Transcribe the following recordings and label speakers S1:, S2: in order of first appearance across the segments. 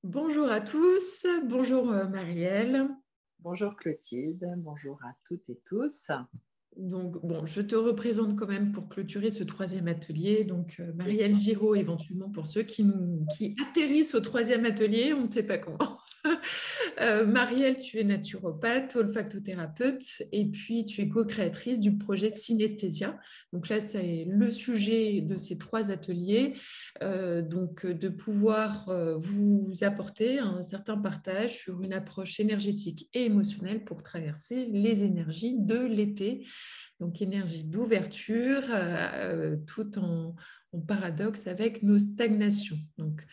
S1: Bonjour à tous, bonjour Marielle.
S2: Bonjour Clotilde, bonjour à toutes et tous.
S1: Donc, bon, je te représente quand même pour clôturer ce troisième atelier. Donc, Marielle Giraud, éventuellement pour ceux qui atterrissent au troisième atelier, on ne sait pas comment. Marielle, tu es naturopathe, olfactothérapeute, et puis tu es co-créatrice du projet Synesthésia. Donc là, c'est le sujet de ces trois ateliers, donc de pouvoir vous apporter un certain partage sur une approche énergétique et émotionnelle pour traverser les énergies de l'été. Donc énergie d'ouverture, tout en paradoxe avec nos stagnations. Donc,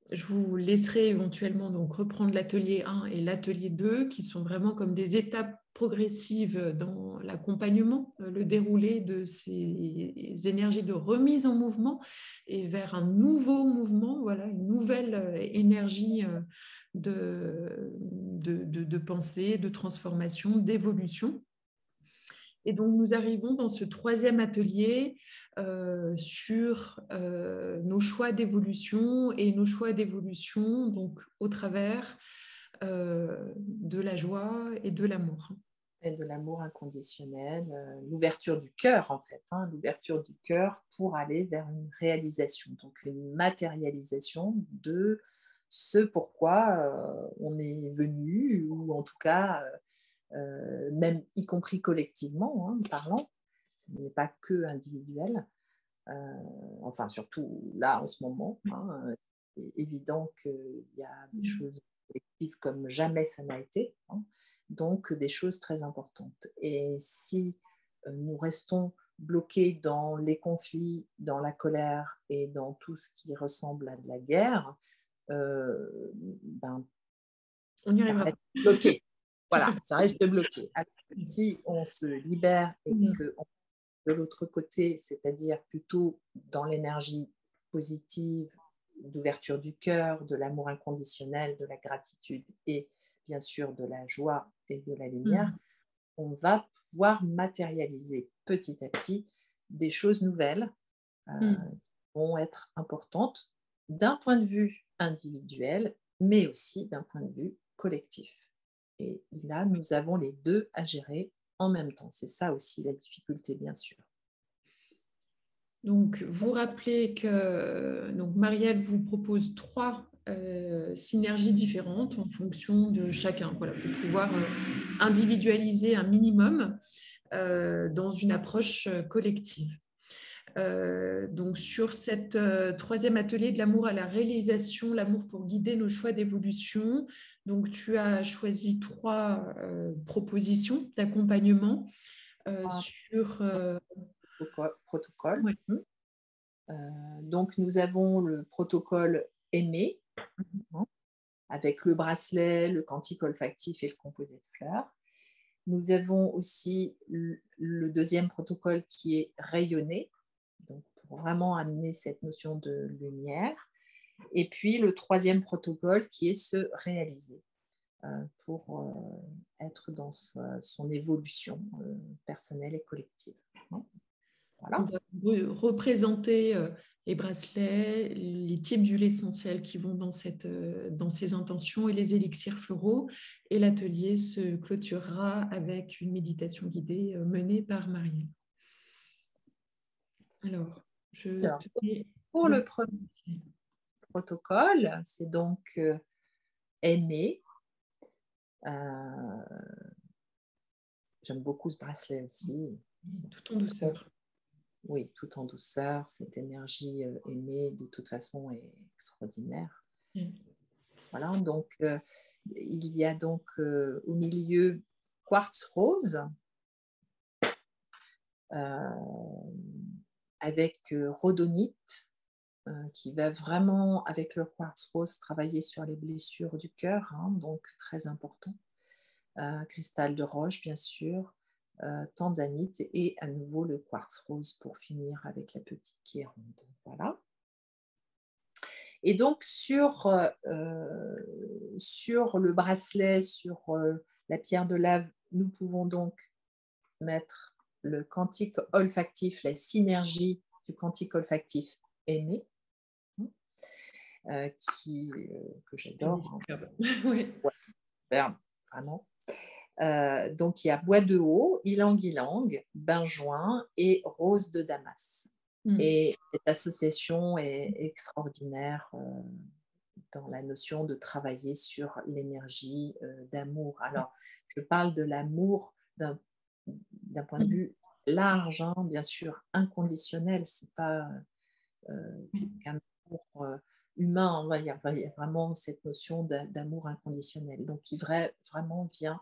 S1: je vous laisserai éventuellement donc reprendre l'atelier 1 et l'atelier 2, qui sont vraiment comme des étapes progressives dans l'accompagnement, le déroulé de ces énergies de remise en mouvement et vers un nouveau mouvement, voilà, une nouvelle énergie de pensée, de transformation, d'évolution. Et donc, nous arrivons dans ce troisième atelier sur nos choix d'évolution et nos choix d'évolution donc au travers de la joie et de l'amour.
S2: Et de l'amour inconditionnel, l'ouverture du cœur en fait, l'ouverture du cœur pour aller vers une réalisation, donc une matérialisation de ce pourquoi on est venu, ou en tout cas, même y compris collectivement parlant, ce n'est pas que individuel, enfin surtout là en ce moment, c'est évident qu'il y a des choses collectives comme jamais ça n'a été, donc des choses très importantes. Et si nous restons bloqués dans les conflits, dans la colère et dans tout ce qui ressemble à de la guerre,
S1: On y
S2: ça
S1: arrivera.
S2: reste bloqué. Voilà, ça reste bloqué. Alors, si on se libère et qu'on de l'autre côté, c'est-à-dire plutôt dans l'énergie positive, d'ouverture du cœur, de l'amour inconditionnel, de la gratitude et bien sûr de la joie et de la lumière, on va pouvoir matérialiser petit à petit des choses nouvelles qui vont être importantes d'un point de vue individuel, mais aussi d'un point de vue collectif. Et là, nous avons les deux à gérer en même temps. C'est ça aussi la difficulté, bien sûr.
S1: Donc, vous rappelez que donc, Marielle vous propose trois synergies différentes en fonction de chacun, voilà, pour pouvoir individualiser un minimum dans une approche collective. Donc sur cette troisième atelier de l'amour à la réalisation, l'amour pour guider nos choix d'évolution, donc tu as choisi trois propositions d'accompagnement sur
S2: Protocole.
S1: ouais.
S2: Donc, nous avons le protocole aimé, avec le bracelet, le quantique olfactif et le composé de fleurs. Nous avons aussi le deuxième protocole qui est rayonné, donc pour vraiment amener cette notion de lumière. Et puis le troisième protocole qui est se réaliser pour être dans son évolution personnelle et collective.
S1: On
S2: Voilà.
S1: va représenter les bracelets, les types d'huiles essentielles qui vont dans ces intentions et les élixirs floraux. Et l'atelier se clôturera avec une méditation guidée menée par Marielle. Alors,
S2: Alors,
S1: te mets
S2: pour
S1: le...
S2: le premier protocole, c'est donc aimer. J'aime beaucoup ce bracelet aussi.
S1: Tout en douceur.
S2: Oui, tout en douceur. Cette énergie aimée, de toute façon, est extraordinaire. Voilà, donc il y a donc au milieu quartz rose avec rhodonite qui va vraiment, avec le quartz rose, travailler sur les blessures du cœur, donc très important. Cristal de roche, bien sûr, tanzanite et à nouveau le quartz rose pour finir avec la petite qui est ronde. Voilà. Et donc, sur le bracelet, sur la pierre de lave, nous pouvons donc mettre le quantique olfactif, la synergie du quantique olfactif aimé. que j'adore.
S1: Oui.
S2: Ouais, superbe, vraiment. Donc, il y a Bois de Haut, Ylang Ylang, Benjoin et Rose de Damas. Et cette association est extraordinaire dans la notion de travailler sur l'énergie d'amour. Alors, je parle de l'amour d'un point de vue large, hein, bien sûr, inconditionnel. C'est pas qu'un amour humain. Il y a vraiment cette notion d'amour inconditionnel. Donc, qui vraiment vient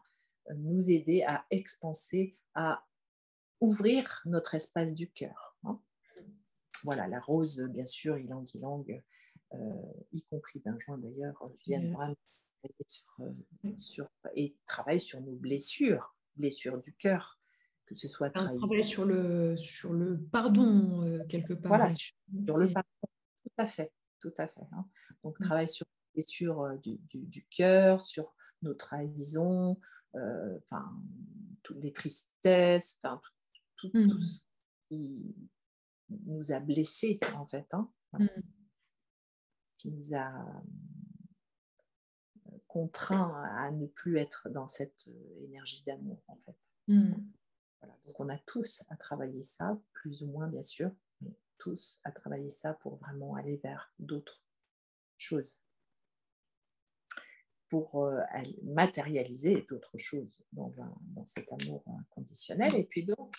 S2: nous aider à expanser, à ouvrir notre espace du cœur. Hein. Voilà, la rose, bien sûr, ylang ylang, y compris Benjoin d'ailleurs, viennent vraiment et travaillent sur nos blessures du cœur, que ce soit
S1: Un
S2: trahison.
S1: travail sur le pardon, quelque part.
S2: Voilà, sur le pardon, tout à fait, tout à fait. Hein. Donc, travail sur les blessures du cœur, sur nos trahisons, toutes les tristesses, tout ce qui nous a blessés, en fait, hein, qui nous a contraints à ne plus être dans cette énergie d'amour, en fait. Voilà. Donc, on a tous à travailler ça, plus ou moins, bien sûr, mais tous à travailler ça pour vraiment aller vers d'autres choses, pour matérialiser d'autres choses dans cet amour inconditionnel. Et puis donc,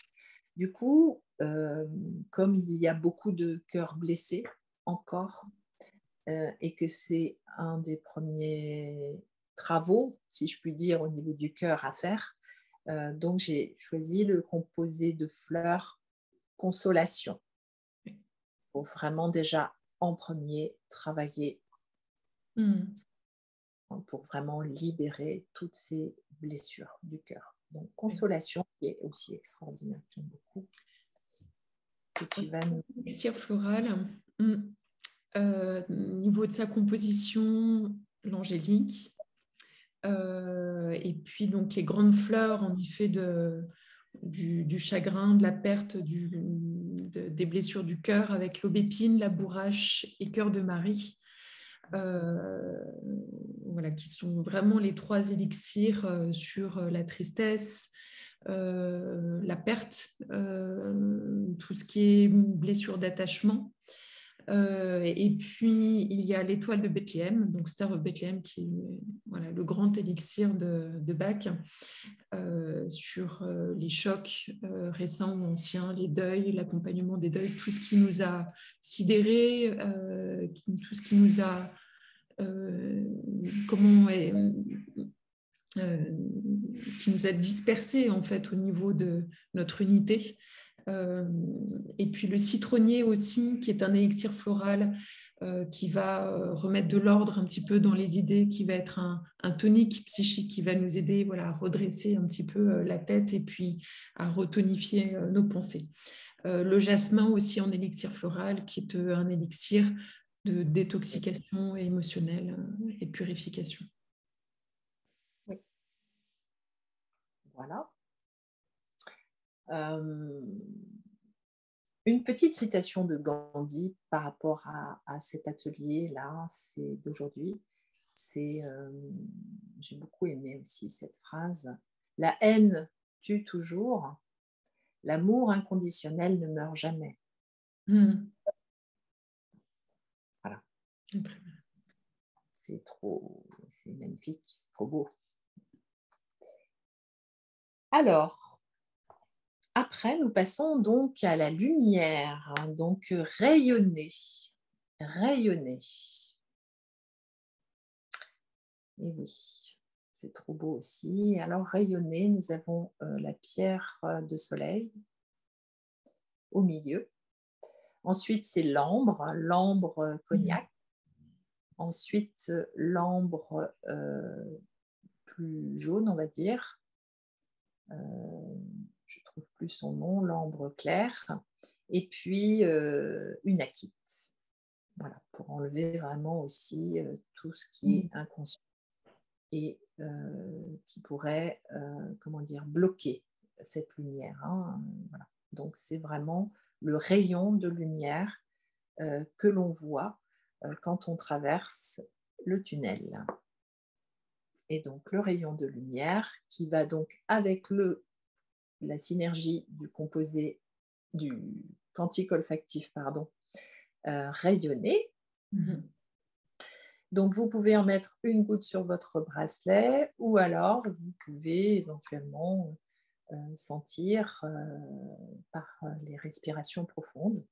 S2: du coup, comme il y a beaucoup de cœurs blessés encore, et que c'est un des premiers travaux, si je puis dire, au niveau du cœur à faire, donc j'ai choisi le composé de fleurs consolation pour vraiment déjà en premier travailler pour vraiment libérer toutes ces blessures du cœur. Donc consolation qui est aussi extraordinaire, j'aime beaucoup. Que tu vas nous...
S1: Élixir floral. Niveau de sa composition, l'angélique. Et puis donc les grandes fleurs en effet du chagrin, de la perte, des blessures du cœur avec l'aubépine, la bourrache et cœur de Marie. Voilà, qui sont vraiment les 3 élixirs sur la tristesse, la perte, tout ce qui est blessure d'attachement. Et puis, il y a l'étoile de Bethléem, donc Star of Bethlehem, qui est le grand élixir de Bach, sur les chocs récents ou anciens, les deuils, l'accompagnement des deuils, tout ce qui nous a sidérés, tout ce qui nous a... qui nous a dispersés en fait au niveau de notre unité. Et puis le citronnier aussi, qui est un élixir floral qui va remettre de l'ordre un petit peu dans les idées, qui va être un tonique psychique qui va nous aider à redresser un petit peu la tête et puis à retonifier nos pensées. Le jasmin aussi en élixir floral, qui est un élixir de détoxication émotionnelle et purification.
S2: Oui. Voilà. Une petite citation de Gandhi par rapport à cet atelier-là, c'est d'aujourd'hui. J'ai beaucoup aimé aussi cette phrase. La haine tue toujours, l'amour inconditionnel ne meurt jamais. Voilà. C'est magnifique, c'est trop beau. Alors, après, nous passons donc à la lumière, donc rayonner. Rayonner. Et oui, c'est trop beau aussi. Alors, rayonner, nous avons la pierre de soleil au milieu. Ensuite, c'est l'ambre cognac. Ensuite, l'ambre plus jaune, on va dire. Je ne trouve plus son nom, l'ambre clair. Et puis, une akite. Voilà, pour enlever vraiment aussi tout ce qui est inconscient et qui pourrait, bloquer cette lumière. Hein. Voilà. Donc, c'est vraiment le rayon de lumière que l'on voit quand on traverse le tunnel. Et donc le rayon de lumière qui va donc avec la synergie du composé du quantique olfactif, rayonner. Donc vous pouvez en mettre une goutte sur votre bracelet ou alors vous pouvez éventuellement sentir par les respirations profondes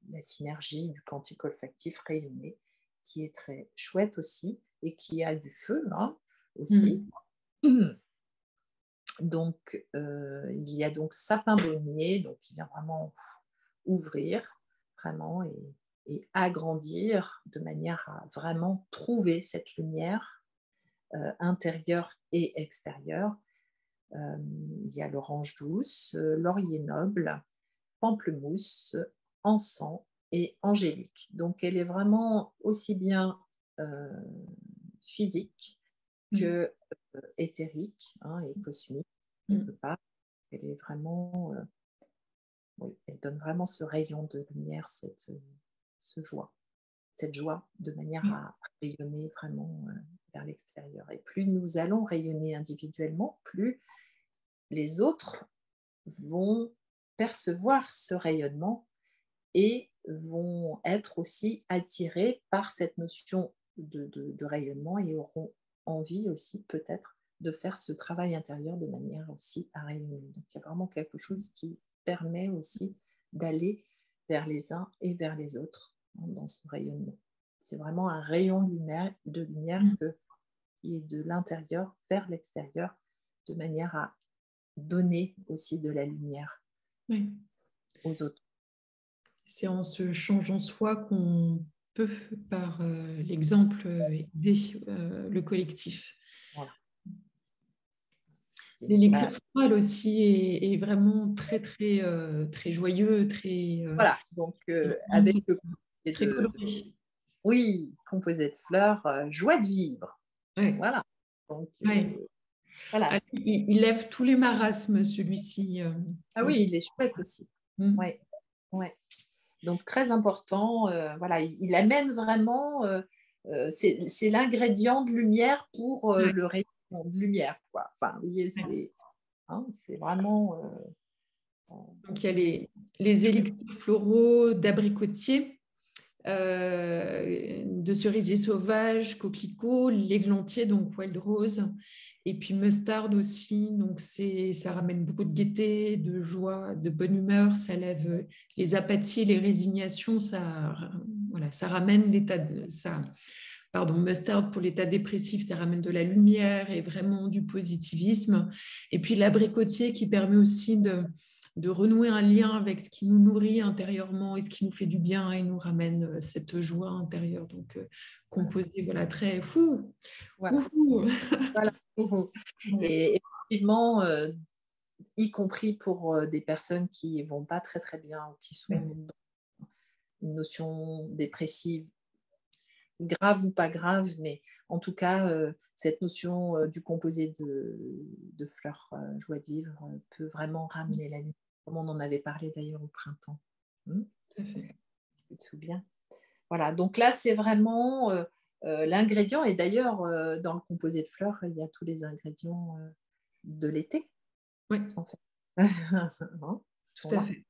S2: la synergie du quantique olfactif rayonné qui est très chouette aussi et qui a du feu aussi. Donc il y a donc sapin bonnier donc qui vient vraiment ouvrir vraiment et agrandir de manière à vraiment trouver cette lumière intérieure et extérieure. Il y a l'orange douce, laurier noble, pamplemousse, encens et angélique. Donc elle est vraiment aussi bien physique que éthérique et cosmique quelque part. Elle est vraiment, oui, elle donne vraiment ce rayon de lumière, cette joie de manière à rayonner vraiment vers l'extérieur. Et plus nous allons rayonner individuellement, plus les autres vont percevoir ce rayonnement et vont être aussi attirés par cette notion de rayonnement et auront envie aussi peut-être de faire ce travail intérieur de manière aussi à rayonner. Donc il y a vraiment quelque chose qui permet aussi d'aller vers les uns et vers les autres dans ce rayonnement. C'est vraiment un rayon de lumière qui est de l'intérieur vers l'extérieur de manière à donner aussi de la lumière aux autres.
S1: C'est en se changeant soi qu'on peut, par l'exemple, aider le collectif.
S2: Voilà.
S1: L'élixir floral aussi est vraiment très, très, très joyeux, très...
S2: voilà, donc avec le
S1: très coloré.
S2: Oui, composé de fleurs, joie de vivre.
S1: Ouais.
S2: Voilà. Donc,
S1: voilà. Ah, il lève tous les marasmes, celui-ci.
S2: Ah oui, il est chouette aussi. Ouais. Donc, très important. Voilà, il amène vraiment... c'est l'ingrédient de lumière pour le rayon de lumière. Quoi. Enfin, vous voyez, c'est vraiment...
S1: Donc, il y a les élixirs floraux d'abricotier, de cerisier sauvage, coquelicot, l'églantier, donc wild rose, et puis mustard aussi. Donc, ça ramène beaucoup de gaieté, de joie, de bonne humeur. Ça lève les apathies, les résignations. Ça ramène l'état de ça. Pardon, mustard pour l'état dépressif, ça ramène de la lumière et vraiment du positivisme. Et puis l'abricotier qui permet aussi de renouer un lien avec ce qui nous nourrit intérieurement et ce qui nous fait du bien et nous ramène cette joie intérieure. Donc, composé, voilà, très fou.
S2: Voilà. Voilà. Et effectivement, y compris pour des personnes qui ne vont pas très très bien ou qui sont dans une notion dépressive, grave ou pas grave, mais en tout cas, cette notion du composé de fleurs joie de vivre peut vraiment ramener la lumière, comme on en avait parlé d'ailleurs au printemps.
S1: Tout à fait.
S2: Tu te souviens ? Voilà, donc là, c'est vraiment l'ingrédient. Et d'ailleurs, dans le composé de fleurs, il y a tous les ingrédients de l'été.
S1: Oui,
S2: en fait.
S1: Tout à fait.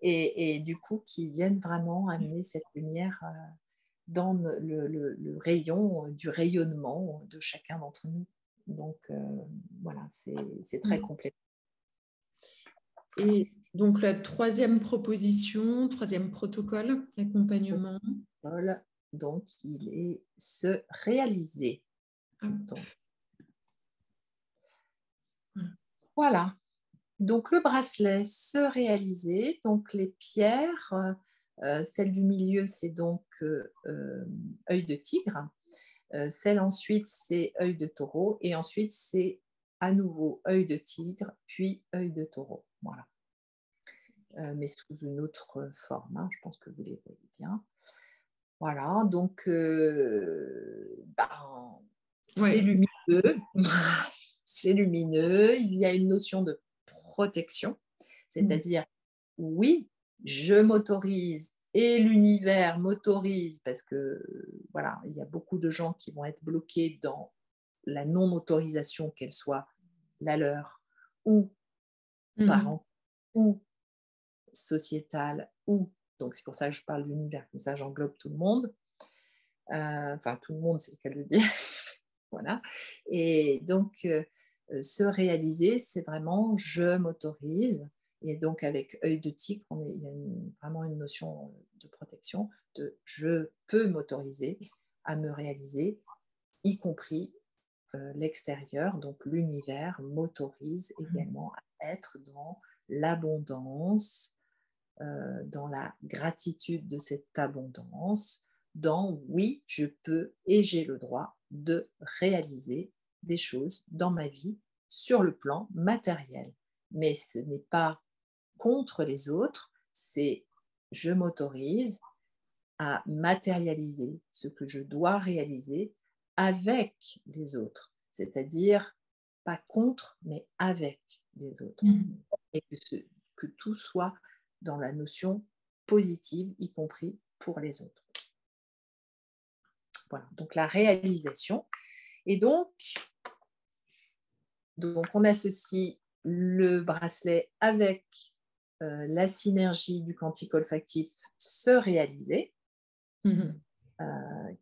S2: Et du coup, qui viennent vraiment amener cette lumière dans le rayon du rayonnement de chacun d'entre nous. Donc, voilà, c'est très complet.
S1: Et donc, la troisième proposition, troisième protocole d'accompagnement.
S2: Donc, il est se réaliser. Donc, voilà. Donc, le bracelet se réaliser. Donc, les pierres, celle du milieu, c'est donc œil de tigre. Celle ensuite, c'est œil de taureau. Et ensuite, c'est à nouveau œil de tigre, puis œil de taureau. Voilà. Mais sous une autre forme. Je pense que vous les voyez bien. Voilà. Donc, c'est lumineux. C'est lumineux. Il y a une notion de protection. C'est-à-dire, oui, je m'autorise et l'univers m'autorise, parce que voilà, il y a beaucoup de gens qui vont être bloqués dans la non-autorisation, qu'elle soit la leur, ou parents, ou sociétale, ou, donc c'est pour ça que je parle d'univers, comme ça j'englobe tout le monde, enfin tout le monde c'est le cas de le dire, voilà, et donc se réaliser, c'est vraiment je m'autorise, et donc avec œil de tigre, il y a vraiment une notion de protection, de je peux m'autoriser à me réaliser, y compris l'extérieur, donc l'univers m'autorise également à être dans l'abondance, dans la gratitude de cette abondance, dans oui, je peux et j'ai le droit de réaliser des choses dans ma vie sur le plan matériel. Mais ce n'est pas contre les autres, c'est je m'autorise à matérialiser ce que je dois réaliser avec les autres, c'est-à-dire pas contre, mais avec les autres. Et que tout soit dans la notion positive, y compris pour les autres. Voilà, donc la réalisation. Et donc on associe le bracelet avec la synergie du quantique olfactif se réaliser,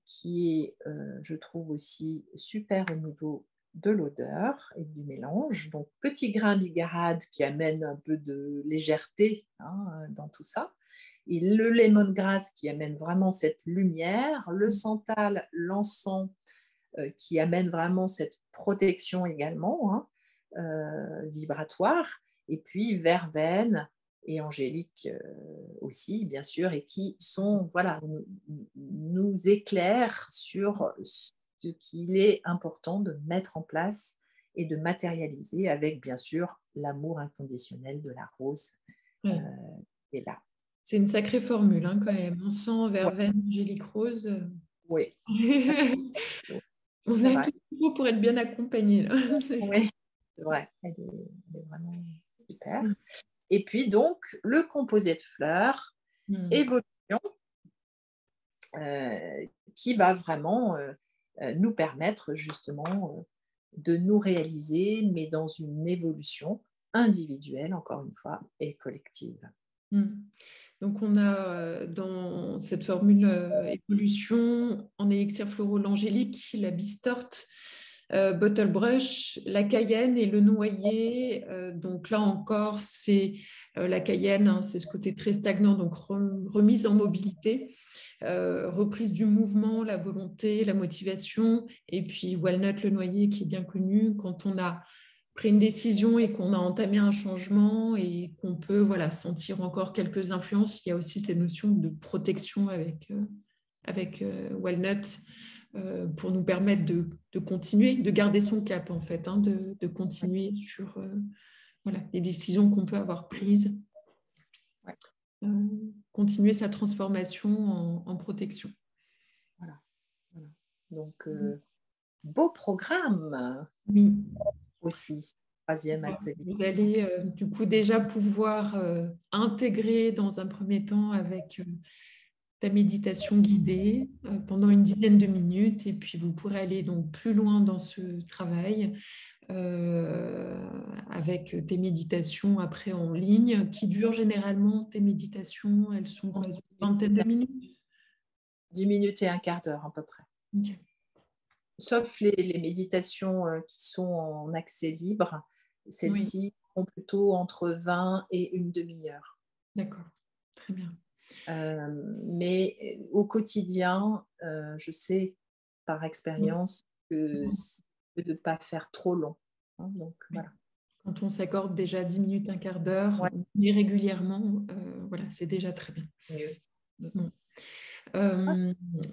S2: qui est, je trouve aussi super au niveau de l'odeur et du mélange. Donc, petit grain bigarade qui amène un peu de légèreté dans tout ça. Et le lemongrass qui amène vraiment cette lumière. Le santal, l'encens qui amène vraiment cette protection également, vibratoire. Et puis, verveine et angélique aussi, bien sûr, et qui sont, voilà, nous éclairent sur ce qu'il est important de mettre en place et de matérialiser avec, bien sûr, l'amour inconditionnel de la rose. Et là.
S1: C'est une sacrée formule, quand même. Encens, verveine, angélique rose.
S2: Oui.
S1: On a tout pour être bien accompagné. Là.
S2: Oui, c'est vrai. Elle est vraiment super. Et puis, donc, le composé de fleurs, évolution, qui va vraiment nous permettre justement de nous réaliser, mais dans une évolution individuelle, encore une fois, et collective.
S1: Donc, on a dans cette formule évolution en élixir floraux l'angélique, la bistorte, bottle brush, la cayenne et le noyer. Donc là encore, c'est la cayenne, c'est ce côté très stagnant, donc remise en mobilité. Reprise du mouvement, la volonté, la motivation, et puis walnut, le noyer qui est bien connu quand on a pris une décision et qu'on a entamé un changement et qu'on peut sentir encore quelques influences. Il y a aussi ces notions de protection avec walnut pour nous permettre de continuer, de garder son cap en fait, de continuer sur les décisions qu'on peut avoir prises. Continuer sa transformation en protection.
S2: Voilà. Donc, beau programme.
S1: Oui.
S2: Aussi, troisième atelier.
S1: Vous allez du coup déjà pouvoir intégrer dans un premier temps avec ta méditation guidée pendant une dizaine de minutes et puis vous pourrez aller donc plus loin dans ce travail avec tes méditations après en ligne qui durent généralement, tes méditations, elles sont quoi, une vingtaine de minutes
S2: 10 minutes et un quart d'heure à peu près.
S1: Okay.
S2: Sauf les méditations qui sont en accès libre, celles-ci sont plutôt entre 20 et une demi-heure.
S1: D'accord, très bien.
S2: Mais au quotidien, je sais par expérience que c'est de ne pas faire trop long. Donc, voilà.
S1: Quand on s'accorde déjà 10 minutes, un quart d'heure, mais régulièrement, c'est déjà très bien.
S2: Mieux.
S1: Bon.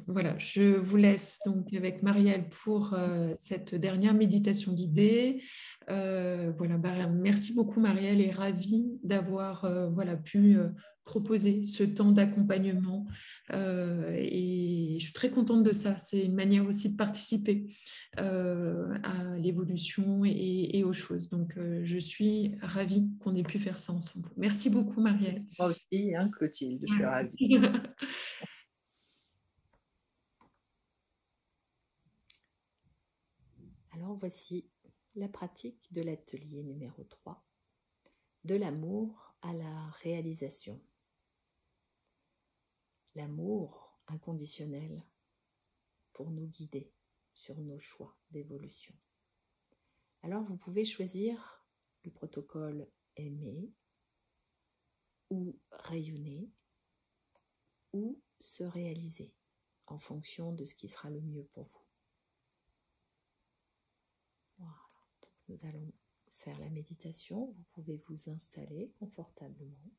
S1: Voilà, je vous laisse donc avec Marielle pour cette dernière méditation guidée. Merci beaucoup Marielle et ravie d'avoir pu proposer ce temps d'accompagnement. Et je suis très contente de ça. C'est une manière aussi de participer à l'évolution et aux choses. Donc, je suis ravie qu'on ait pu faire ça ensemble. Merci beaucoup, Marielle.
S2: Moi aussi, hein, Clotilde, je suis ravie.
S3: Alors voici la pratique de l'atelier numéro 3, de l'amour à la réalisation. L'amour inconditionnel pour nous guider sur nos choix d'évolution. Alors vous pouvez choisir le protocole aimer ou rayonner ou se réaliser en fonction de ce qui sera le mieux pour vous. Voilà, donc nous allons faire la méditation. Vous pouvez vous installer confortablement.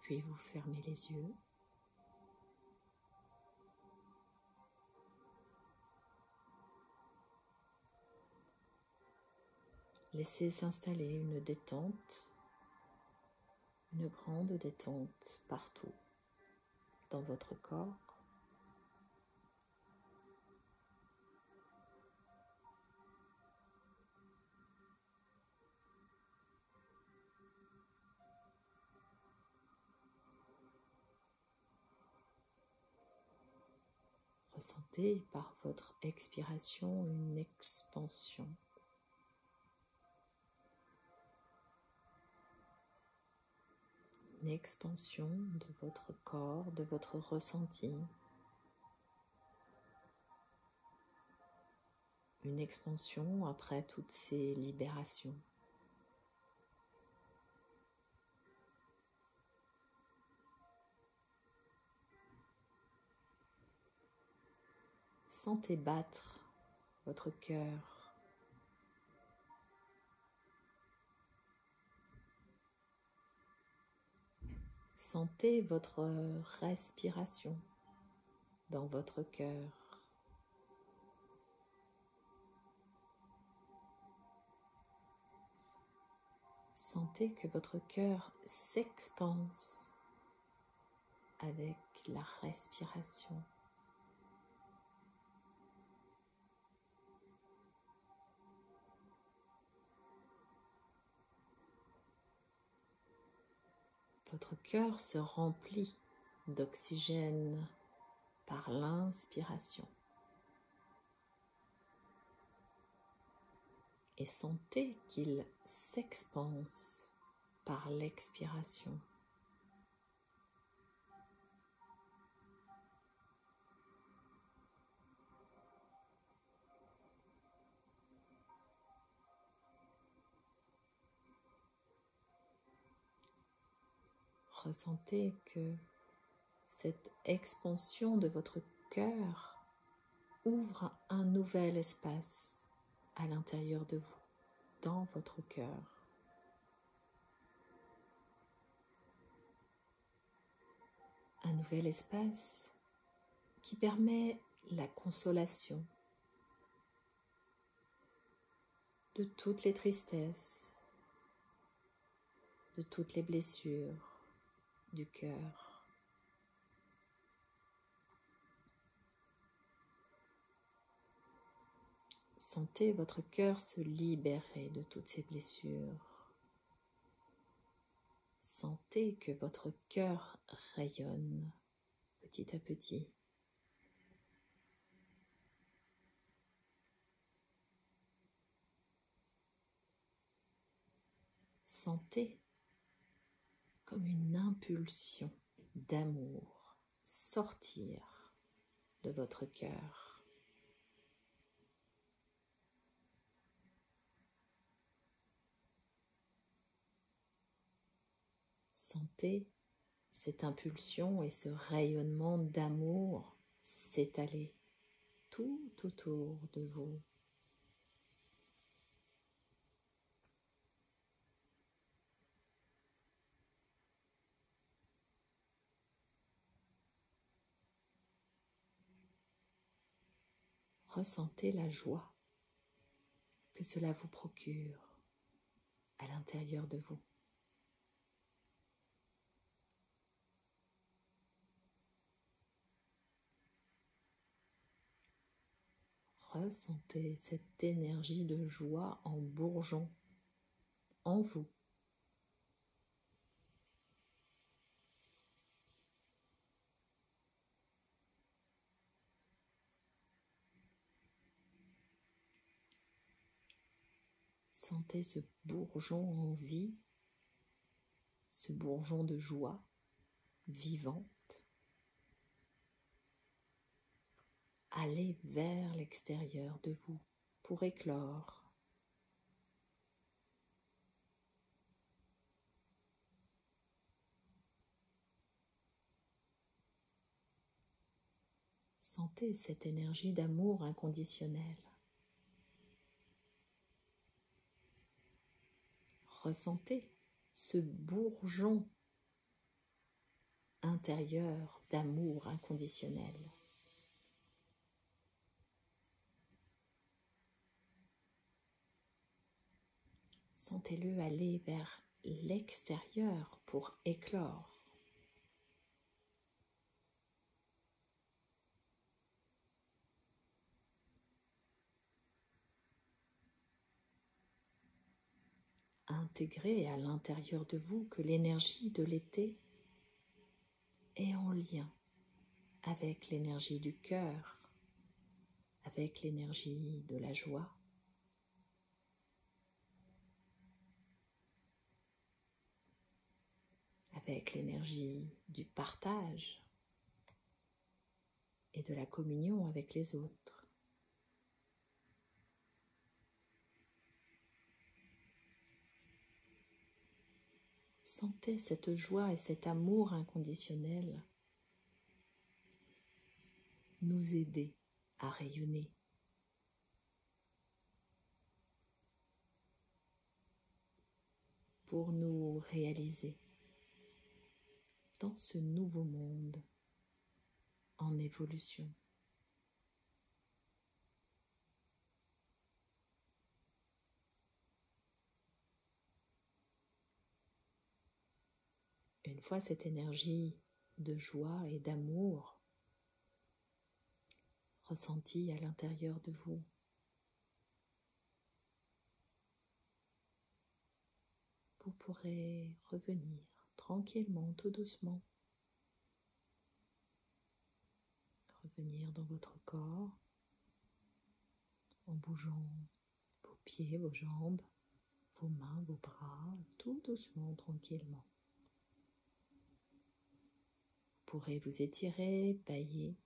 S3: Puis vous fermez les yeux. Laissez s'installer une détente, une grande détente partout dans votre corps. Ressentez par votre expiration une expansion. Une expansion de votre corps, de votre ressenti. Une expansion après toutes ces libérations. Sentez battre votre cœur. Sentez votre respiration dans votre cœur. Sentez que votre cœur s'expanse avec la respiration. Votre cœur se remplit d'oxygène par l'inspiration. Et sentez qu'il s'expanse par l'expiration. Ressentez que cette expansion de votre cœur ouvre un nouvel espace à l'intérieur de vous, dans votre cœur. Un nouvel espace qui permet la consolation de toutes les tristesses, de toutes les blessures du cœur. Sentez votre cœur se libérer de toutes ces blessures. Sentez que votre cœur rayonne petit à petit. Sentez comme une impulsion d'amour sortir de votre cœur. Sentez cette impulsion et ce rayonnement d'amour s'étaler tout autour de vous. Ressentez la joie que cela vous procure à l'intérieur de vous. Ressentez cette énergie de joie en bourgeon en vous. Sentez ce bourgeon en vie, ce bourgeon de joie vivante. Allez vers l'extérieur de vous pour éclore. Sentez cette énergie d'amour inconditionnel. Ressentez ce bourgeon intérieur d'amour inconditionnel. Sentez-le aller vers l'extérieur pour éclore. Intégrez à l'intérieur de vous que l'énergie de l'été est en lien avec l'énergie du cœur, avec l'énergie de la joie. Avec l'énergie du partage et de la communion avec les autres. Sentez cette joie et cet amour inconditionnel nous aider à rayonner. Pour nous réaliser dans ce nouveau monde en évolution. Une fois cette énergie de joie et d'amour ressentie à l'intérieur de vous, vous pourrez revenir tranquillement, tout doucement, revenir dans votre corps en bougeant vos pieds, vos jambes, vos mains, vos bras, tout doucement, tranquillement. Vous pourrez vous étirer, bâiller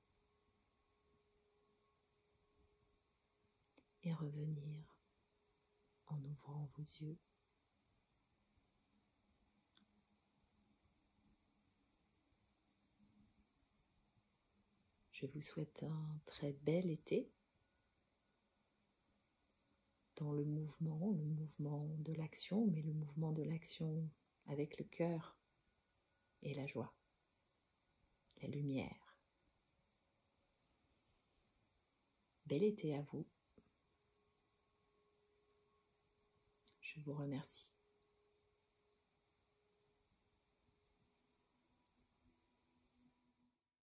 S3: et revenir en ouvrant vos yeux. Je vous souhaite un très bel été dans le mouvement de l'action, mais le mouvement de l'action avec le cœur et la joie, la lumière. Bel été à vous. Je vous remercie.